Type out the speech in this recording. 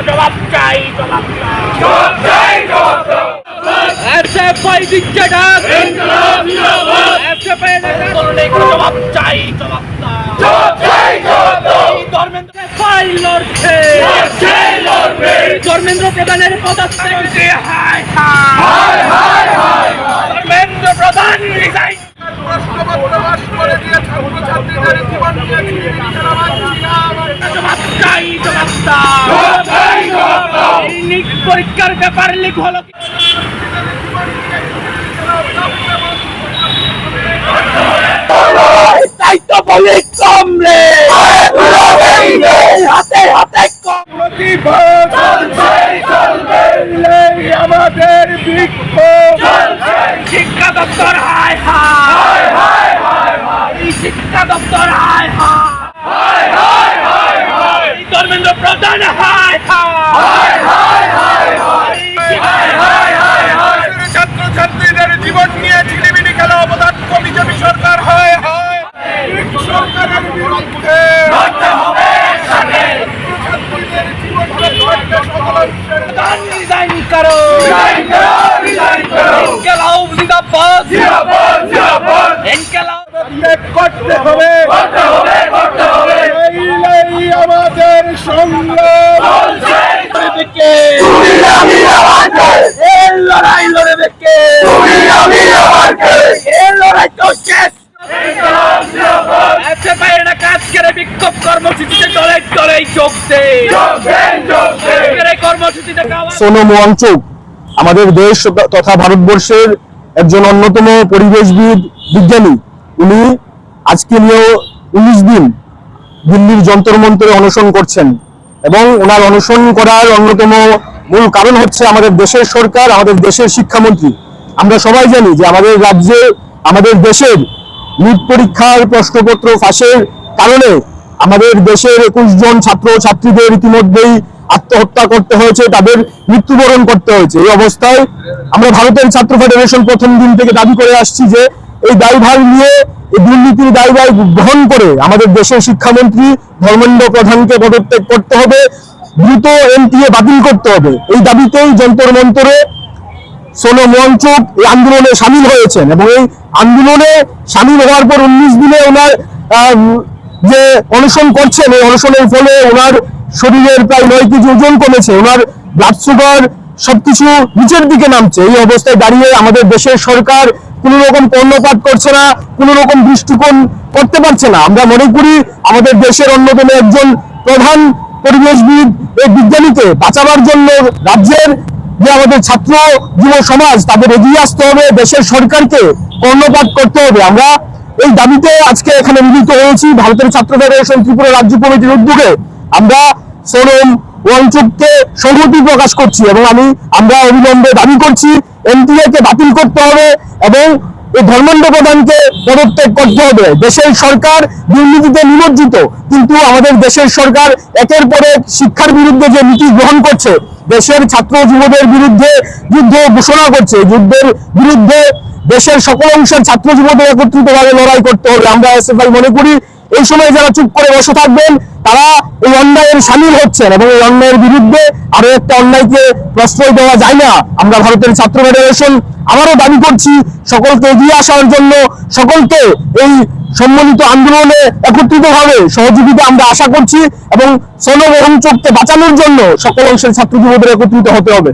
জবাব চাই, জবাব চাই। এসএফআই দিচ্ছে ডাক, এসএফআই জবাব চাই, জবাব চাই। ধর্মেন্দ্র ফাইল লড়ছে, ধর্মেন্দ্র প্রধানের পদত্যাগ, হায় হায়, ধর্মেন্দ্র প্রধান রিজাইন। পরীক্ষার ব্যাপার লিক হলো তাই তো বলি কমলে হাতে হাতে আমাদের বিক্ষোভ। শিক্ষা দপ্তর হায় হায়, শিক্ষা দপ্তর হায় হায়, ধর্মেন্দ্র প্রধান হায় হায়, ছাত্রছাত্রীদের জীবন নিয়ে ছিনিমিনি খেলা অপদার্থ বিজেপি সরকার হায় হায়, সরকারের বিরুদ্ধে করতে হবে আমাদের সংগ্রাম। লড়াই লড়ে দেখে লড়াই তো শেষ। কাজ করে বিক্ষোভ কর্মসূচিতে দলে যোগ দেয়। কর্মসূচিতে সোনম ওয়াংচুক আমাদের দেশ তথা ভারতবর্ষের একজন অন্যতম পরিবেশবিদ, বিজ্ঞানী। উনি আজকে নিয়েও 19 দিন দিল্লির যন্তর মন্তরে অনশন করছেন এবং ওনার অনশন করার অন্যতম মূল কারণ হচ্ছে আমাদের দেশের সরকার, আমাদের দেশের শিক্ষামন্ত্রী। আমরা সবাই জানি যে আমাদের রাজ্যে, আমাদের দেশের নিট পরীক্ষার প্রশ্নপত্র ফাঁসের কারণে আমাদের দেশের 21 জন ছাত্র ছাত্রীদের ইতিমধ্যেই আত্মহত্যা করতে হয়েছে, তাদের মৃত্যুবরণ করতে হয়েছে। এই অবস্থায় আমরা ভারতের ছাত্র ফেডারেশন প্রথম দিন থেকে দাবি করে আসছি যে এই দায়ভার নিয়ে, এই দুর্নীতির দায়ভার গ্রহণ করে আমাদের দেশের শিক্ষামন্ত্রী ধর্মেন্দ্র প্রধানকে পদত্যাগ করতে হবে, দ্রুত এনটিএ বাতিল করতে হবে। এই দাবিতেই যন্তর মন্তরে সোনম ওয়াংচুক এই আন্দোলনে সামিল হয়েছেন এবং এই আন্দোলনে সামিল হওয়ার পর 19 দিনে ওনার যে অনশন করছেন, এই অনশনের ফলে ওনার শরীরের প্রায় 9 কেজি ওজন কমেছে, ওনার ব্লাড সুগার সবকিছু নিচের দিকে নামছে। এই অবস্থায় দাঁড়িয়ে আমাদের দেশের সরকার কোন রকম কর্ণপাত করছে না, কোন রকম দৃষ্টিকোণ করতে পারছে না। আমরা মনে করি আমাদের দেশের অন্যতম একজন প্রধান পরিবেশবিদ, এই বিজ্ঞানীকে বাঁচাবার জন্য রাজ্যের যে আমাদের ছাত্র যুব সমাজ, তাদের এগিয়ে আসতে হবে, দেশের সরকারকে কর্ণপাত করতে হবে। আমরা এই দাবিতে আজকে এখানে মিলিত হয়েছি। ভারতের ছাত্র ফেডারেশন ত্রিপুরা রাজ্য কমিটির উদ্যোগে আমরা সোনম ওয়াংচুককে সংহতি প্রকাশ করছি এবং আমরা অবিলম্বে দাবি করছি এনটিএ কে বাতিল করতে হবে এবং এই ধর্মেন্দ্র প্রধানকে পদত্যাগ করতে হবে। দেশের সরকার দুর্নীতিতে নিমজ্জিত, কিন্তু আমাদের দেশের সরকার একের পর এক শিক্ষার বিরুদ্ধে যে নীতি গ্রহণ করছে, দেশের ছাত্র যুবদের বিরুদ্ধে যুদ্ধ ঘোষণা করছে। যুদ্ধের বিরুদ্ধে দেশের সকল অংশের ছাত্র যুবদের একত্রিতভাবে লড়াই করতে হবে। আমরা এসএফআই মনে করি এই সময় যারা চুপ করে বসে থাকবেন তারা এই অন্যায়ের সামিল হচ্ছেন এবং এই অন্যায়ের বিরুদ্ধে আরো একটা অন্যায়কে প্রশ্রয় দেওয়া যায় না। আমরা ভারতের ছাত্র ফেডারেশন আবারও দাবি করছি সকলকে এগিয়ে আসার জন্য, সকলকে এই সম্মিলিত আন্দোলনে একত্রিতভাবে সহযোগিতা আমরা আশা করছি এবং সোনম ওয়াংচুককে বাঁচানোর জন্য সকল অংশের ছাত্র যুবদের একত্রিত হতে হবে।